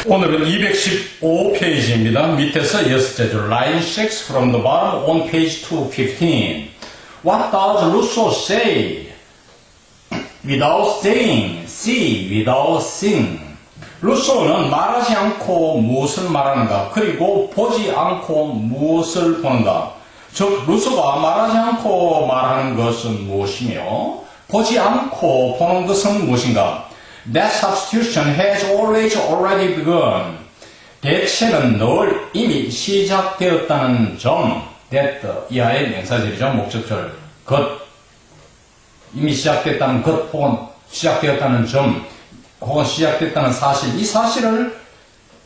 오늘은 215페이지입니다. 밑에서 여섯째 줄 line 6 from the bottom on page 215. What does Rousseau say? Without saying, see without seeing. 루소는 말하지 않고 무엇을 말하는가, 그리고 보지 않고 무엇을 보는가. 즉, 루소가 말하지 않고 말하는 것은 무엇이며, 보지 않고 보는 것은 무엇인가. That substitution has already begun. 대체는 늘 이미 시작되었다는 점. that 이하의 명사절이죠. 목적절. 것. 이미 시작됐다는 것 혹은 시작되었다는 점 혹은 시작됐다는 사실. 이 사실을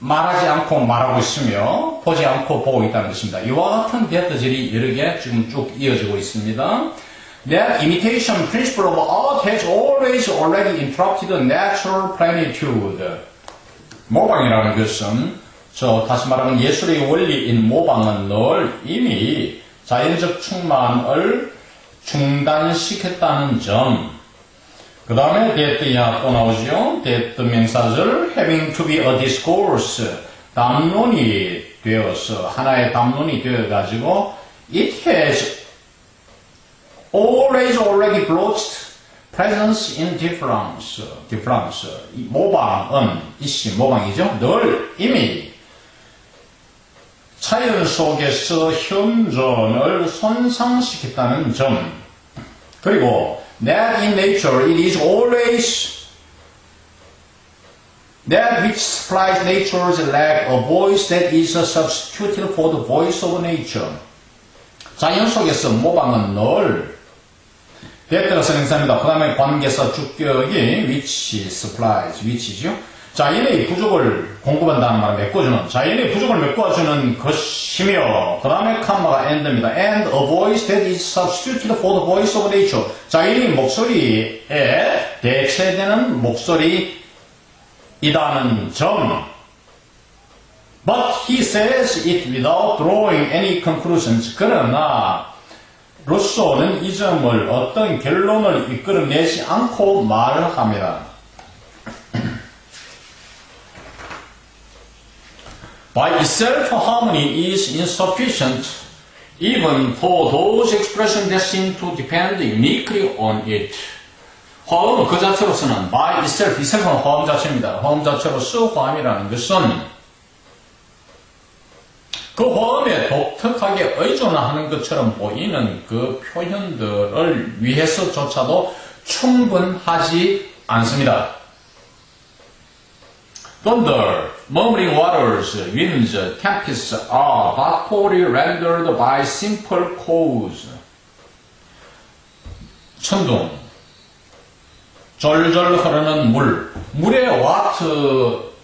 말하지 않고 말하고 있으며 보지 않고 보고 있다는 것입니다. 이와 같은 that들이 여러 개 지금 쭉 이어지고 있습니다. That imitation principle of art has already interrupted natural plenitude. 모방이라는 것은, 다시 말하면 예술의 원리인 모방은 늘 이미 자연적 충만을 중단시켰다는 점. 그 다음에 that야 또 나오죠. that 명사절 having to be a discourse. 담론이 되어서, 하나의 담론이 되어가지고 it has already broached presence in difference. 모방은 이씨 모방이죠. 늘 이미 자연 속에서 현존을 손상시켰다는 점. 그리고 that in nature it is always that which supplies nature's lack of voice that is substituted for the voice of nature. 자연 속에서 모방은 늘 that가 선행사입니다. 그 다음에 관계사 주격이 which supplies, which죠. 자연의 부족을 공급한다는 말을 메꿔주는, 자연의 부족을 메꿔주는 것이며, 그 다음에 컴마가 and입니다. and a voice that is substituted for the voice of nature. 자연의 목소리에 대체되는 목소리이다는 점. But he says it without drawing any conclusions. 그러나 루소는 이 점을 어떤 결론을 이끌어내지 않고 말을 합니다. By itself, harmony is insufficient even for those expressions that seem to depend uniquely on it. 화음은 그 자체로서는 by itself, itself는 화음 자체입니다. 화음 자체로서 화음이라는 것은 그 화음에 독특하게 의존하는 것처럼 보이는 그 표현들을 위해서조차도 충분하지 않습니다. Thunder, murmuring waters, winds, tempests are but poorly rendered by simple cause. 천둥, 졸졸 흐르는 물,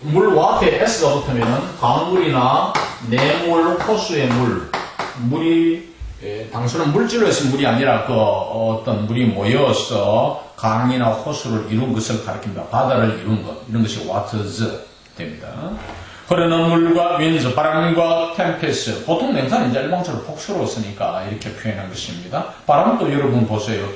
물 와트에 S가 붙으면 강물이나 내물, 호수의 물이 당수는 물질로 해서 물이 아니라 어떤 물이 모여서 강이나 호수를 이룬 것을 가리킵니다. 바다를 이룬 것, 이런 것이 waters 됩니다. 흐르는 물과 winds, 바람과 tempest, 보통 명사는 이제 일방적으로 복수로 쓰니까 이렇게 표현한 것입니다. 바람도 여러분 보세요.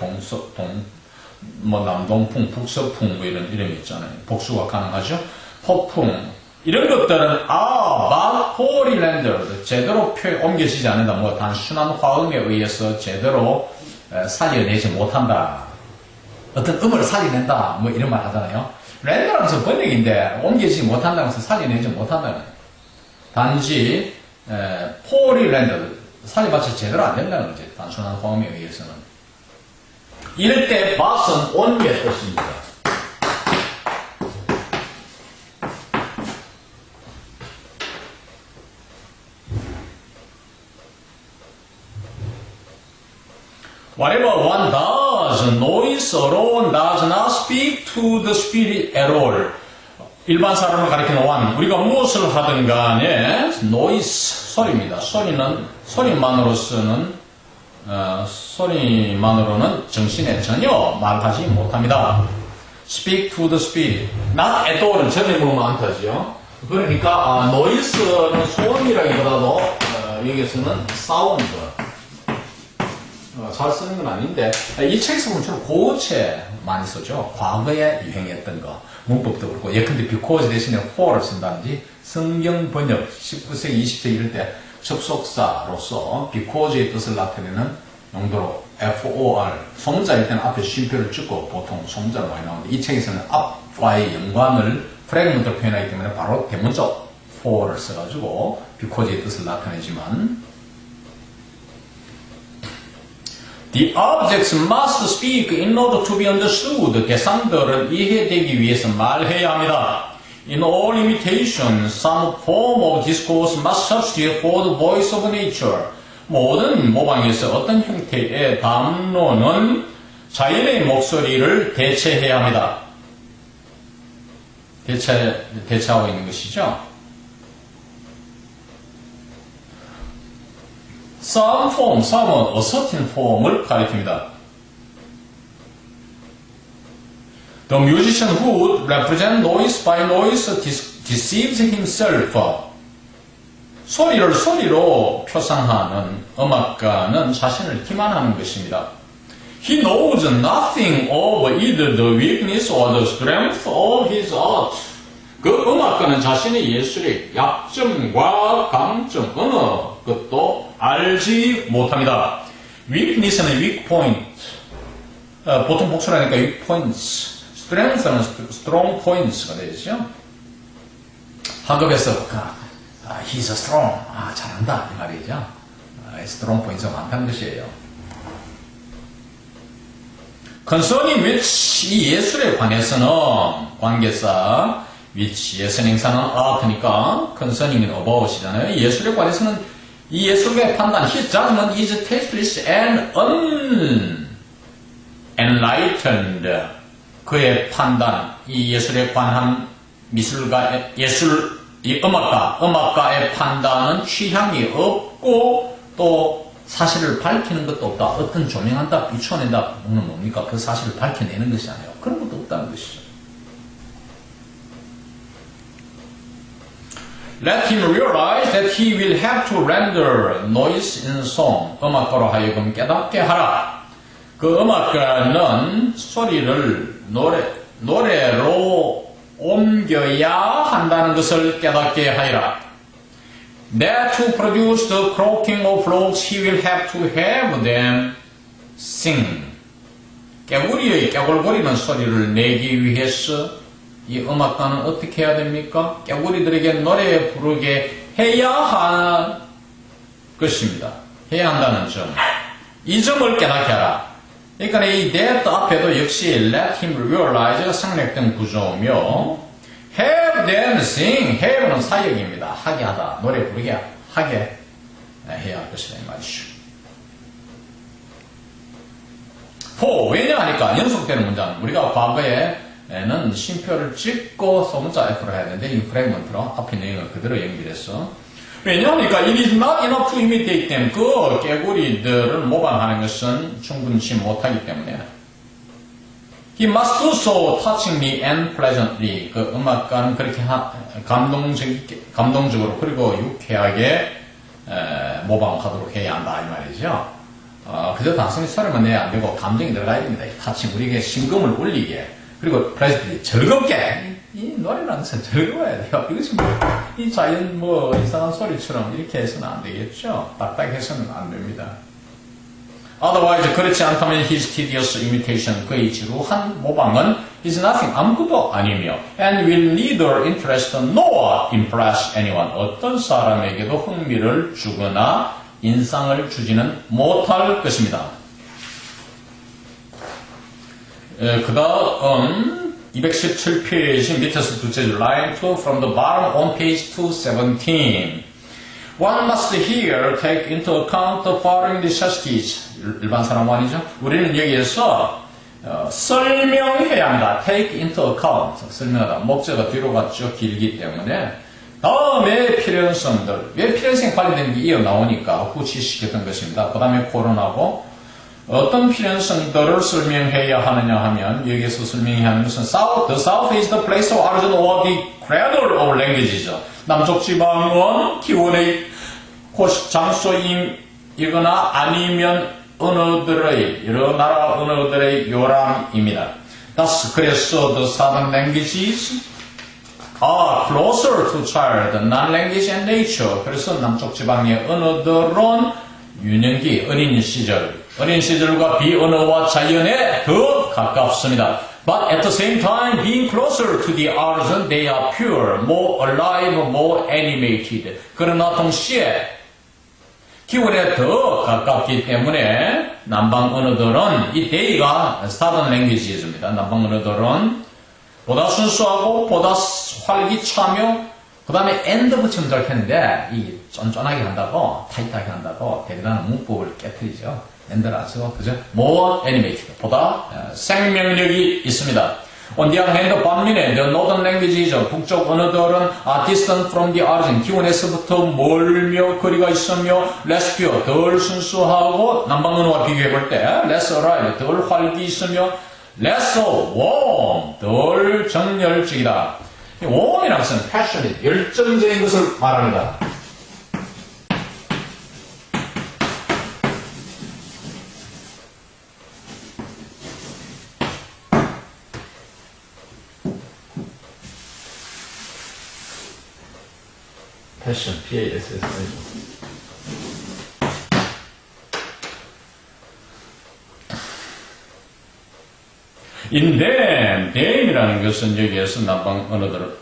남동풍, 북서풍 뭐 이런 이름이 있잖아요. 복수가 가능하죠. 폭풍, 이런 것들은 but poorly rendered, 제대로 옮겨지지 않는다. 뭐 단순한 화음에 의해서 제대로 살려내지 못한다. 어떤 음을 살려낸다. 뭐 이런 말 하잖아요. render라는 것은 번역인데 옮겨지지 못한다는 것은 살려내지 못한다는 거예요. 단지 poorly rendered, 살려봤자 제대로 안 된다는 거죠. 단순한 화음에 의해서는. 이럴 때 but은 on의 뜻입니다. Whatever one does, noise alone does not speak to the spirit at all. 일반 사람을 가리키는 one, 우리가 무엇을 하든 간에 noise, 소리입니다. 소리만으로는 정신에 전혀 말하지 못합니다. Speak to the spirit. Not at all은 전에 물으면 안 타지요. 그러니까 noise는 소음이라기보다도 여기서는 사운드. 잘 쓰는 건 아닌데, 이 책에서 보면 주로 고체 많이 쓰죠. 과거에 유행했던 거. 문법도 그렇고 예컨대 because 대신에 for를 쓴다든지 성경 번역 19세기 20세기 이럴 때 접속사로서 because의 뜻을 나타내는 용도로 for 소문자일 때는 앞에 쉼표를 찍고 보통 소문자로 많이 나오는데 이 책에서는 앞과의 연관을 프래그먼트로 표현하기 때문에 바로 대문자 for를 써가지고 because의 뜻을 나타내지만 The objects must speak in order to be understood. 대상들은 이해되기 위해서 말해야 합니다. In all imitation, some form of discourse must substitute for the voice of nature. 모든 모방에서 어떤 형태의 담론은 자연의 목소리를 대체해야 합니다. 대체하고 있는 것이죠. Some form, some은 a certain form을 가리킵니다. The musician who would represent noise by noise deceives himself. 소리를 소리로 표상하는 음악가는 자신을 기만하는 것입니다. He knows nothing of either the weakness or the strength of his art. 그 음악가는 자신의 예술의 약점과 강점, 어느 것도 알지 못합니다. weakness는 weak point. 보통 복수라니까 weak points. strength는 strong points가 되죠. 학업에서 he's strong. 잘한다 이 말이죠. strong points가 많다는 것이에요. concerning which 이 예술에 관해서는 관계사 which 예술 행사는 art니까 concerning은 about이잖아요. 예술에 관해서는 이 예술가의 판단 his judgment is tasteless and unenlightened. 그의 판단 이 예술에 관한 미술가의 이 음악가의 판단은 취향이 없고 또 사실을 밝히는 것도 없다. 어떤 조명한다, 비춰낸다, 는 뭡니까? 그 사실을 밝혀내는 것이 아니에요. 그런 것도 없다는 것이죠. Let him realize that he will have to render noise in song. 음악가로 하여금 깨닫게 하라. 그 음악가는 소리를 노래로 옮겨야 한다는 것을 깨닫게 하리라. That to produce the croaking of frogs, he will have to have them sing. 깨구리의 깨골거리는 소리를 내기 위해서 이 음악가는 어떻게 해야 됩니까? 깨구리들에게 노래 부르게 해야 할 것입니다. 해야 한다는 점. 이 점을 깨닫게 하라. 그러니까 이 that 앞에도 역시 let him realize가 생략된 구조며 have them sing, have는 사역입니다. 하게 하다, 노래 부르게 하게 해야 할 것이다 이 말이죠. for, 왜냐 하니까 연속되는 문장, 우리가 과거에는 쉼표를 찍고 소문자 F로 해야 되는데 이 프래그먼트로 앞에 내용을 그대로 연결해서 왜냐하니까 it is not enough to imitate them. 그 깨구리들을 모방하는 것은 충분치 못하기 때문에 He must do so touchingly and pleasantly. 그 음악가는 그렇게 감동적으로 그리고 유쾌하게 모방하도록 해야 한다 이 말이죠. 그저 단순히 소리만 내야 안 되고 감정이 들어가야 됩니다. 타칭 우리에게 심금을 울리게 그리고 pleasantly 즐겁게 이 노래라는 것은 즐거워야 돼요. 이것이 이 자연 이상한 소리처럼 이렇게 해서는 안 되겠죠. 딱딱해서는 안 됩니다. Otherwise, 그렇지 않다면 his tedious imitation, 그의 지루한 모방은 is nothing, 아무것도 아니며 and will neither interest nor impress anyone. 어떤 사람에게도 흥미를 주거나 인상을 주지는 못할 것입니다. 그 다음 217페이지 밑에서 둘째 줄 line 2 from the bottom on page 217. One must here take into account the following necessities. 일반 사람 아니죠? 우리는 여기에서 설명해야 한다. take into account. 설명하다. 목적어가 뒤로 갔죠. 길기 때문에. 다음에 필연성들. 왜 필연성에 관련된 게 이어 나오니까 후치시켰던 것입니다. 그 다음에 코론하고 어떤 필연성들을 설명해야 하느냐 하면 여기에서 설명해야 하는 것은 the South is the place of origin or the cradle of language이죠. 남쪽 지방은 기원의 장소이거나 아니면 언어들의 여러 나라 언어들의 요람입니다. Thus, 그래서 the southern languages are closer to child, non-language and nature. 그래서 남쪽 지방의 언어들은 유년기, 어린 시절과 비언어와 자연에 더 가깝습니다. But at the same time, being closer to the origin, they are pure, more alive, more animated. 그러나 동시에 기원에 더 가깝기 때문에 남방 언어들은 이 they가 southern languages입니다. 남방 언어들은 보다 순수하고 보다 활기차며 그 다음에 and 붙이면 잘 텐데 이 쫀쫀하게 한다고 타이트하게 한다고 대단한 문법을 깨뜨리죠. and를 안 쓰고 그죠? more animated 보다 생명력이 있습니다. On the other hand, 반면에 the northern languages 북쪽 언어들은 are distant from the origin 기원에서부터 멀며 거리가 있으며 less pure 덜 순수하고 남방 언어와 비교해 볼 때 less alive 덜 활기 있으며 less warm 덜 정열적이다. warm이라는 것은 passionate 열정적인 것을 말합니다. 패션, PASS. 인데, them이라는 것은 여기에서 남방 언어들을,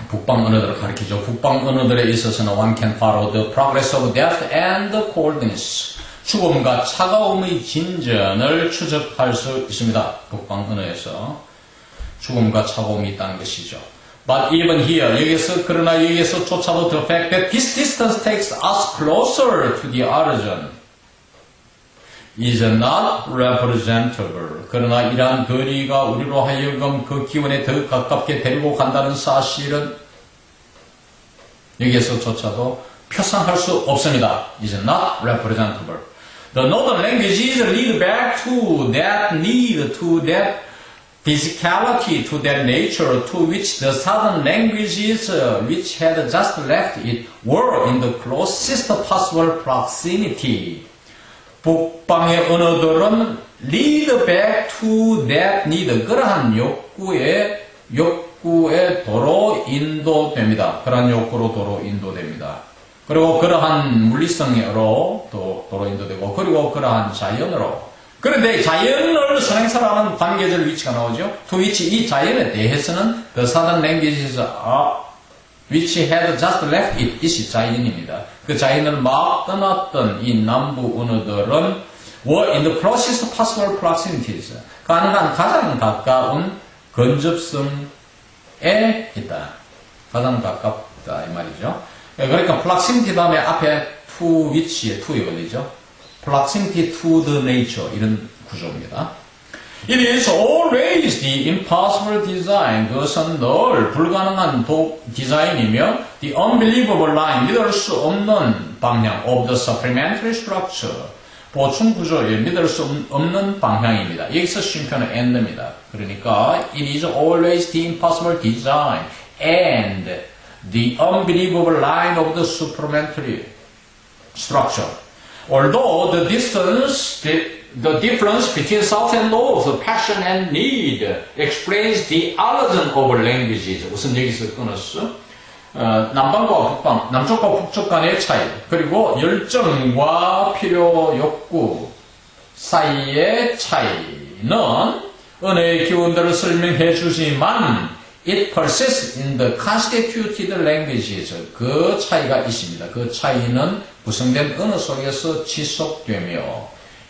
북방 언어들을 가리키죠. 북방 언어들에 있어서는 one can follow the progress of death and coldness. 죽음과 차가움의 진전을 추적할 수 있습니다. 북방 언어에서. 죽음과 차가움이 있다는 것이죠. But even here, 그러나 여기에서조차도 the fact that this distance takes us closer to the origin is not representable. 그러나 이러한 거리가 우리로 하여금 그 기원에 더 가깝게 데리고 간다는 사실은 여기에서조차도 표상할 수 없습니다. is not representable. The northern languages lead back to that need, to that physicality, to that nature to which the southern languages which had just left it were in the closest possible proximity. 북방의 언어들은 lead back to that need, 그러한 욕구에 도로 인도됩니다. 그러한 욕구로 도로 인도됩니다. 그리고 그러한 물리성으로 도로 인도되고, 그리고 그러한 자연으로. 그런데 자연을 선행사라는 관계절 위치가 나오죠. 그 위치, 이 자연에 대해서는 the southern languages which had just left it, 이것이 자연입니다. 그 자연을 막 떠났던 이 남부 언어들은 were in the closest possible proximities, 가능한 가장 가까운 근접성에 있다. 가장 가깝다 이 말이죠. 그러니까 proximity 다음에 앞에 to which에 to에 걸리죠. proximity to the nature 이런 구조입니다. It is always the impossible design. 그것은 늘 불가능한 디자인이며 the unbelievable line, 믿을 수 없는 방향 of the supplementary structure. 보충 구조에 믿을 수 없는 방향입니다. 여기서 쉼표는 and입니다. 그러니까 it is always the impossible design and the unbelievable line of the supplementary structure. Although the difference between south and north, passion and need, explains the origin of languages. 우선 여기서 끊었어. 남방과 북방, 남쪽과 북쪽 간의 차이, 그리고 열정과 필요 욕구 사이의 차이는 언어의 기원들을 설명해 주지만 it persists in the constituted languages. 그 차이가 있습니다. 그 차이는 구성된 언어 속에서 지속되며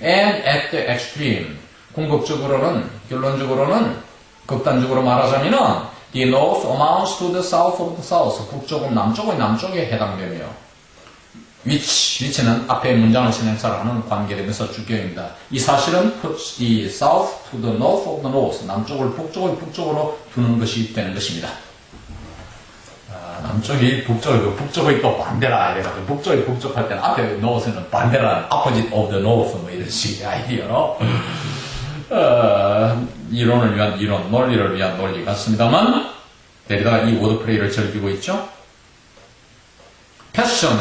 and at the extreme, 궁극적으로는, 결론적으로는, 극단적으로 말하자면은 the north amounts to the south of the south. 북쪽은 남쪽의 남쪽에 해당되며 which는 앞에 문장을 진행사라는 관계되면서 주격입니다. 이 사실은 puts the south to the north of the north. 남쪽을 북쪽의 북쪽으로 두는 것이 되는 것입니다. 남쪽이 북쪽이고 북쪽의 또 반대라 이래가지고 북쪽이 북쪽할 때는 앞에 north는 반대라 opposite of the north 뭐 이런 식의 아이디어로 이론을 위한 이론, 논리를 위한 논리 같습니다만 데리다가 이 워드플레이를 즐기고 있죠. passion,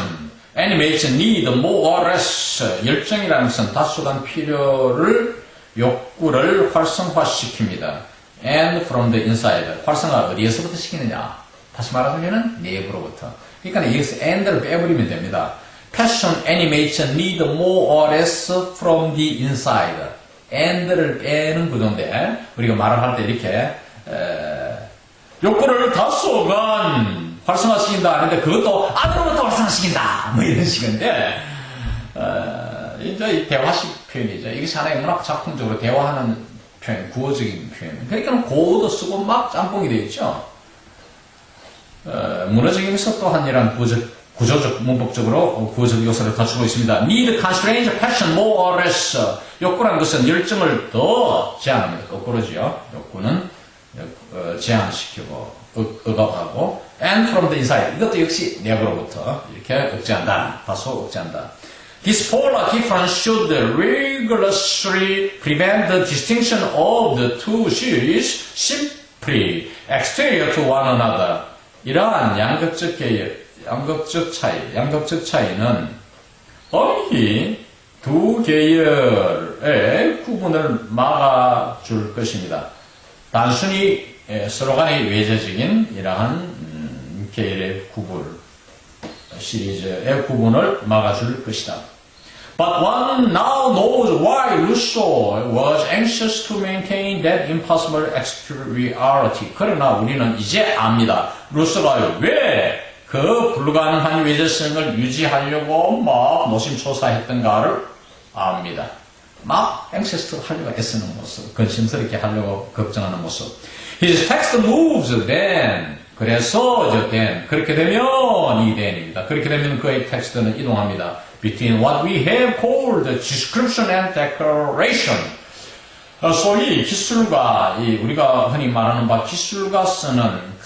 animation, need, more or less. 열정이라는 것은 다소간 필요를 욕구를 활성화시킵니다. And from the inside. 활성화 어디에서부터 시키느냐? 다시 말하자면 내부로부터. 그러니까 여기서 and를 빼버리면 됩니다. Passion animates need more or less from the inside. and를 빼는 구조인데 우리가 말을 할 때 이렇게 욕구를 다소간 활성화시킨다 하는데 그것도 안으로부터 활성화시킨다 뭐 이런 식인데 이제 이 대화식 표현이죠. 이것이 하나의 문학 작품적으로 대화하는 표현, 구어적인 표현. 그러니까 고어도 쓰고 막 짬뽕이 되어 있죠. 문어적이면서 또한 이런 구조적, 문법적으로 구조적 요소를 갖추고 있습니다. Need constrains passion more or less. 욕구라는 것은 열정을 더 제한합니다. 거꾸로지요. 욕구는 제한시키고 억압하고 and from the inside. 이것도 역시 내부로부터 이렇게 억제한다. 다소 억제한다. This polar difference should rigorously prevent the distinction of the two series simply exterior to one another. 이러한 양극적 차이는 엄히 두 계열의 구분을 막아줄 것입니다. 단순히 서로 간의 외제적인 이러한 계열의 시리즈의 구분을 막아줄 것이다. But one now knows why Rousseau was anxious to maintain that impossible exteriority. 그러나 우리는 이제 압니다. 루소가 왜 그 불가능한 외제성을 유지하려고 막 노심초사했던가를 압니다. 막 anxious 하려고 애쓰는 모습, 근심스럽게 하려고 걱정하는 모습. His text moves then. 그래서 then 그렇게 되면 이 then입니다. 그렇게 되면 그의 텍스트는 이동합니다. Between what we have called description and declaration. 소위 기술과 우리가 흔히 말하는 바 기술과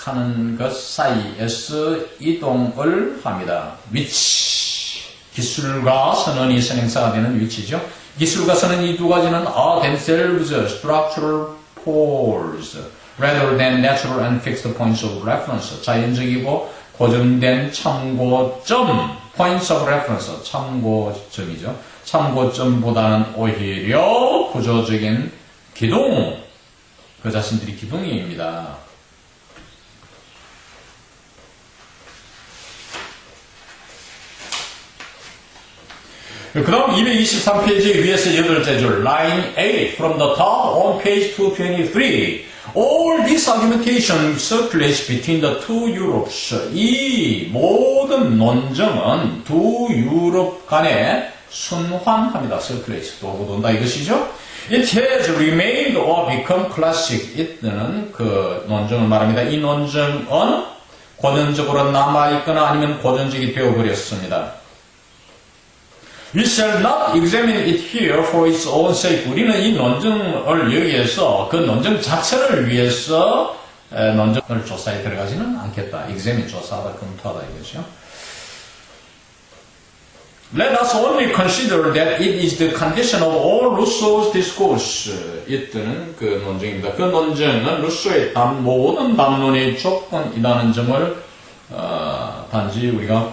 하는 것 사이에서 이동을 합니다. 위치. 기술과 선언이 선행사가 되는 위치죠. 기술과 선언 이 두 가지는 are themselves structural poles rather than natural and fixed points of reference. 자연적이고 고정된 참고점, points of reference, 참고점이죠. 참고점보다는 오히려 구조적인 기둥, 그 자신들이 기둥입니다. 그 다음 223페이지 위에서 8째 줄 line 8 from the top on page 223 all this argumentation circulates between the two Europes. 이 모든 논정은 두 유럽 간에 순환합니다. circulates 돌고 돈다 이것이죠. It has remained or become classic. 이때는 그 논정을 말합니다. 이 논정은 고전적으로 남아있거나 아니면 고전적이 되어버렸습니다. We shall not examine it here for its own sake. 우리는 이 논증을 여기에서 그 논증 자체를 위해서 논증을 조사에 들어가지는 않겠다. examine, 조사하다, 검토하다 이거죠. Let us only consider that it is the condition of all Rousseau's discourse. 이때는 그 논증입니다. 그 논증은 루소의 모든 담론의 조건이라는 점을 단지 우리가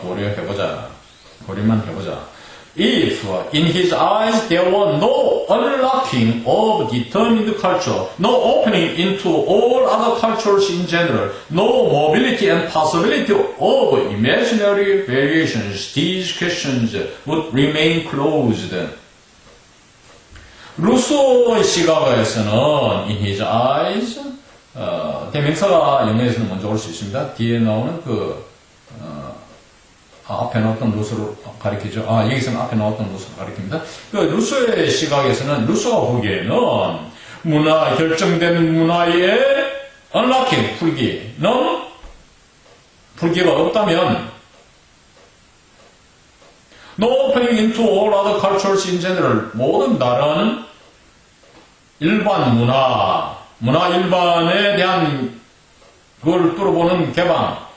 고려만 해보자. If in his eyes there were no unlocking of determined culture, no opening into all other cultures in general, no mobility and possibility of imaginary variations, these questions would remain closed. 루소의 시각에서는 in his eyes, 대명사가 영어에서는 먼저 올 수 있습니다. 뒤에 나오는 앞에 나왔던 루소를 가리키죠. 여기서는 앞에 나왔던 루소를 가리킵니다. 그 루소의 시각에서는 루소가 보기에는 결정된 문화의 unlocking, 풀기가 없다면 no opening into all other cultures in general, 모든 다른 일반 문화 일반에 대한 그걸 뚫어보는 개방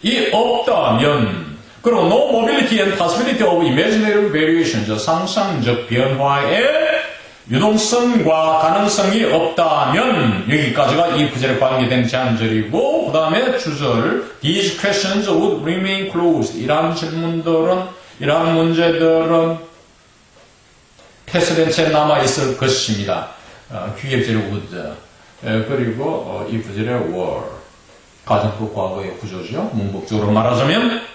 이 없다면, 그리고 no mobility and possibility of imaginary variations, 상상적 변화의 유동성과 가능성이 없다면, 여기까지가 이 구절에 관계된 제한절이고, 그 다음에 주절, these questions would remain closed. 이러한 문제들은 폐쇄된 채 남아있을 것입니다. 귀엽절의 would, 그리고 이 부절의 were. 가정법 과거의 구조죠. 문법적으로 말하자면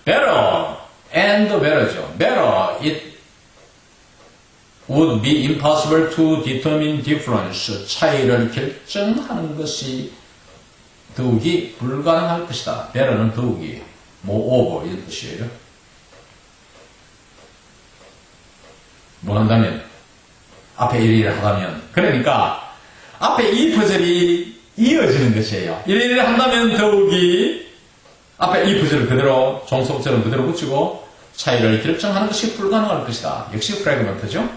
better and better죠. better, it would be impossible to determine difference. 차이를 결정하는 것이 더욱이 불가능할 것이다. better는 더욱이, moreover 이런 뜻이에요. 뭐 한다면? 앞에 일을 하다면. 그러니까 앞에 이 퍼즐이 이어지는 것이에요. 일을 한다면 더욱이 앞에 이 퍼즐을 그대로 종속처럼 그대로 붙이고 차이를 결정하는 것이 불가능할 것이다. 역시 프래그먼트죠.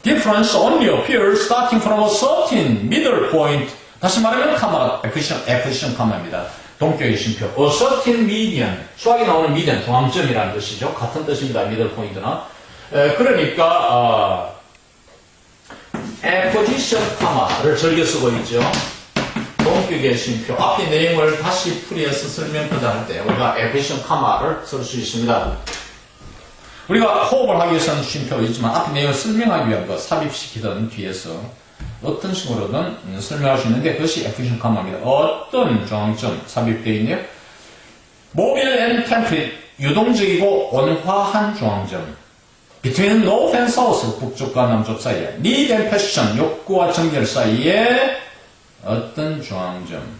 Difference only appears starting from a certain middle point. 다시 말하면 카마가 efficient 카마입니다. 동격의 쉼표. A certain median. 수학에 나오는 median, 중앙점이라는 뜻이죠. 같은 뜻입니다. middle point나. 그러니까 apposition 카마를 즐겨 쓰고 있죠. 동격의 쉼표. 앞의 내용을 다시 풀이해서 설명 표현할 때 우리가 apposition 카마를 쓸 수 있습니다. 우리가 호흡을 하기 위해서는 쉼표가 있지만 앞에 내용을 설명하기 위한 것, 삽입시키던 뒤에서 어떤 식으로든 설명할 수 있는데 그것이 apposition 카마입니다. 어떤 중앙점 삽입되어 있네요. mobile and temperate, 유동적이고 온화한 중앙점. between north and south, 북쪽과 남쪽 사이에. need and passion, 욕구와 정결 사이에 어떤 중앙점.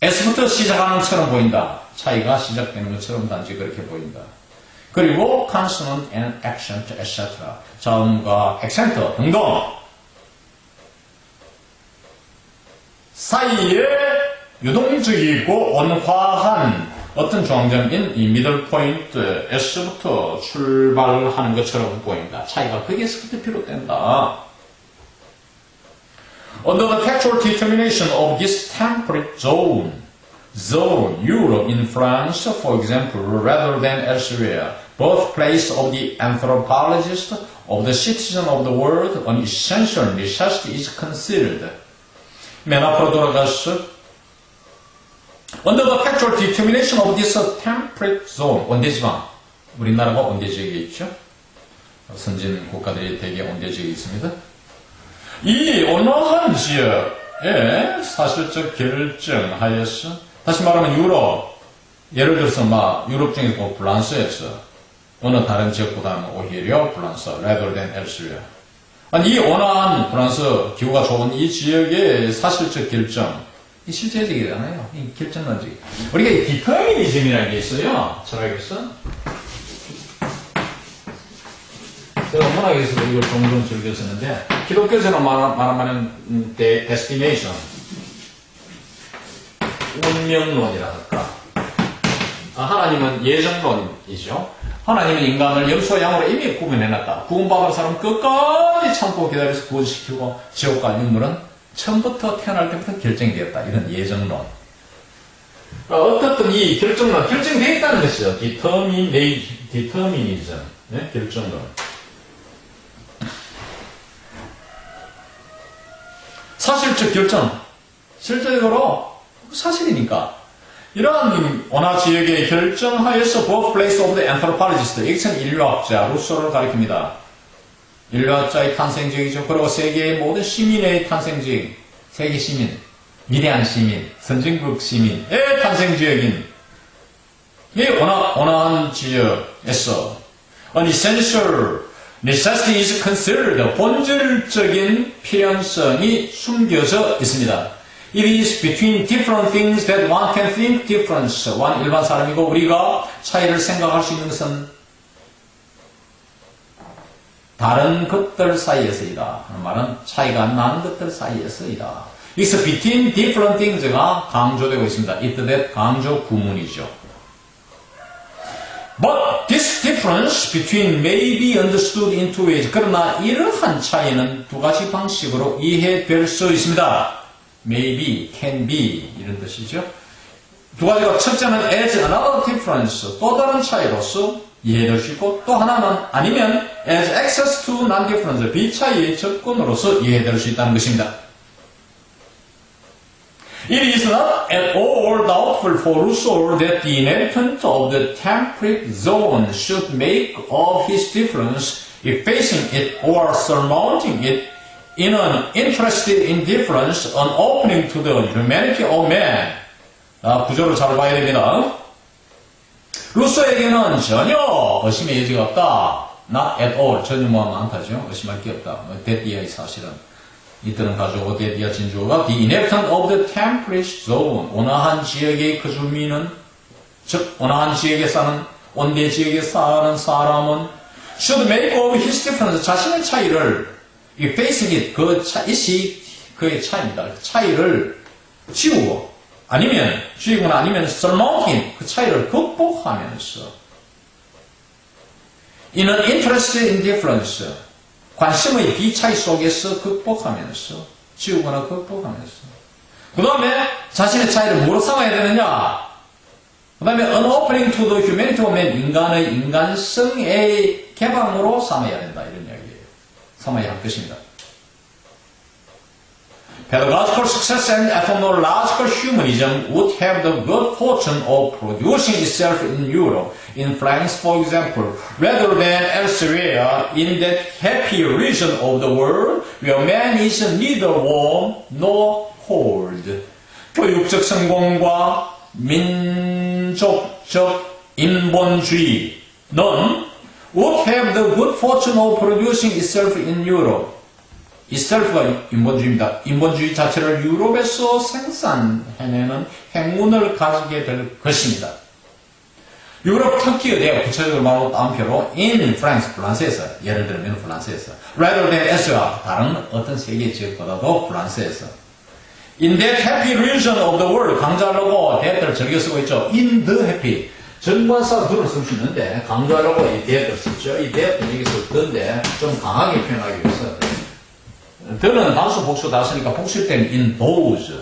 S부터 시작하는 것처럼 보인다. 차이가 시작되는 것처럼 단지 그렇게 보인다. 그리고 consonant and accent, etc. 자음과 액센트 등등 사이에 유동적이고 온화한 어떤 중앙점인 이 미들 포인트 S부터 출발하는 것처럼 보인다. 차이가 거기에서부터 비롯된다. Under the factual determination of this temperate zone, Europe in France, for example, rather than elsewhere, birthplace of the anthropologist, of the citizen of the world, an essential necessity is considered. 맨 앞으로 돌아가서 Under the factual determination of this temperate zone, 온대지방, 우리나라가 온대지역에 있죠. 선진 국가들이 대개 온대지역에 있습니다. 이 온화한 지역에 사실적 결정하여서 다시 말하면 유럽, 예를 들어서 유럽 중에서 프랑스에서 어느 다른 지역보다는 오히려 프랑스, rather than elsewhere. 아니, 이 온화한 프랑스, 기후가 좋은 이 지역의 사실적 결정, 이 실제적이잖아요. 이 결정론적. 우리가 이 디터미니즘이라는 게 있어요. 철학에서. 제가 문학에서도 이걸 종종 즐겨 쓰는데, 기독교에서는 말하면 destination, 운명론이라 할까. 하나님은 예정론이죠. 하나님은 인간을 염소와 양으로 이미 구분해놨다. 구원받은 사람은 끝까지 참고 기다려서 구원시키고 지옥 갈 인물은 처음부터 태어날 때부터 결정이 되었다. 이런 예정론. 어떻든 이 결정론, 결정되어 있다는 것이죠. 디터미니즘, 네? 결정론. 사실적 결정, 실제적으로 사실이니까 이러한 원화 지역의 결정하여서 birthplace of the anthropologist, 이것은 인류학자, 루소를 가리킵니다. 인류학자의 탄생지역이죠. 그리고 세계의 모든 시민의 탄생지역, 세계 시민, 위대한 시민, 선진국 시민의 탄생지역인 이 원화한 지역에서 an essential necessity is considered, 본질적인 필연성이 숨겨져 있습니다. It is between different things that one can think difference. one 일반 사람이고 우리가 차이를 생각할 수 있는 것은 다른 것들 사이에서이다. 하는 말은 차이가 나는 것들 사이에서이다. 여기서 between different things가 강조되고 있습니다. it that 강조 구문이죠. But this difference between may be understood in two ways. 그러나 이러한 차이는 두 가지 방식으로 이해될 수 있습니다. Maybe, can be 이런 뜻이죠. 두 가지가 첫째는 as another difference, 또 다른 차이로서 이해될 수 있고 또 하나는 아니면 as access to non-difference, 비차이의 접근으로서 이해될 수 있다는 것입니다. It is not at all doubtful for Rousseau that the inhabitant of the temperate zone should make of his difference if facing it or surmounting it in an interested indifference, an opening to the humanity of man. 구조를 잘 봐야 됩니다. 루소에게는 전혀 의심의 여지가 없다. Not at all. 전혀 뭐하면 않다죠. 의심할 게 없다. 대디아의 사실은. 이들은 가져오고 대디아 진주어가 The inhabitant of the temperate zone. 온화한 지역의 그 주민은, 즉 온화한 지역에 사는, 온대 지역에 사는 사람은 should make of his difference. 자신의 차이를 facing it. it이 그의 차이입니다. 차이를 지우고 아니면 주의거나 아니면 surmounting 그 차이를 극복하면서 in an interested indifference 관심의 비차이 속에서 극복하면서 지우거나 극복하면서 그 다음에 자신의 차이를 뭐로 삼아야 되느냐 그 다음에 an opening to the humanity of man 인간의 인간성의 개방으로 삼아야 된다 이런 이야기예요. 삼아야 할 것입니다. Pedagogical success and ethnological humanism would have the good fortune of producing itself in Europe, in France for example, rather than elsewhere in that happy region of the world where man is neither warm nor cold. 교육적 성공과 민족적 인본주의는 would have the good fortune of producing itself in Europe. itself가 인본주의입니다. 인본주의 자체를 유럽에서 생산해내는 행운을 가지게 될 것입니다. 유럽 특히 어디에 구체적으로 말하고 다음표로 in France, 프랑스에서 예를 들면 프랑스에서 rather than elsewhere 다른 어떤 세계 지역보다도 프랑스에서 in that happy region of the world 강조하려고 that을 즐겨 쓰고 있죠. in the happy 전관사 들을 쓸 수 있는데 강조하려고 이 that을 쓰죠. 이 that은 여기서 the인데 좀 강하게 표현하기 위해서 the는 단수 복수 다 쓰니까 복수일 때는 in those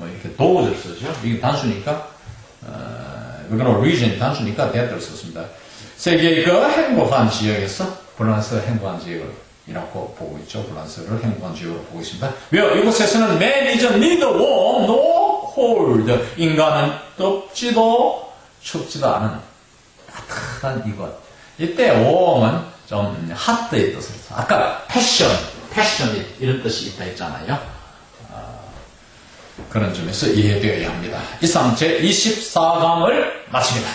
이렇게 those를 쓰죠. 이게 단수니까 이거는 region 단수니까 that를 썼습니다. 세계의 그 행복한 지역에서 프랑스 행복한 지역이라고 보고 있죠. 프랑스를 행복한 지역으로 보고 있습니다. 왜 이곳에서는 man is neither warm nor cold. 인간은 덥지도 춥지도 않은 따뜻한 이곳. 이때 warm은 좀 핫의 뜻을 써. 아까 패션이 이런 뜻이 있다 했잖아요. 그런 점에서 이해되어야 합니다. 이상 제24강을 마칩니다.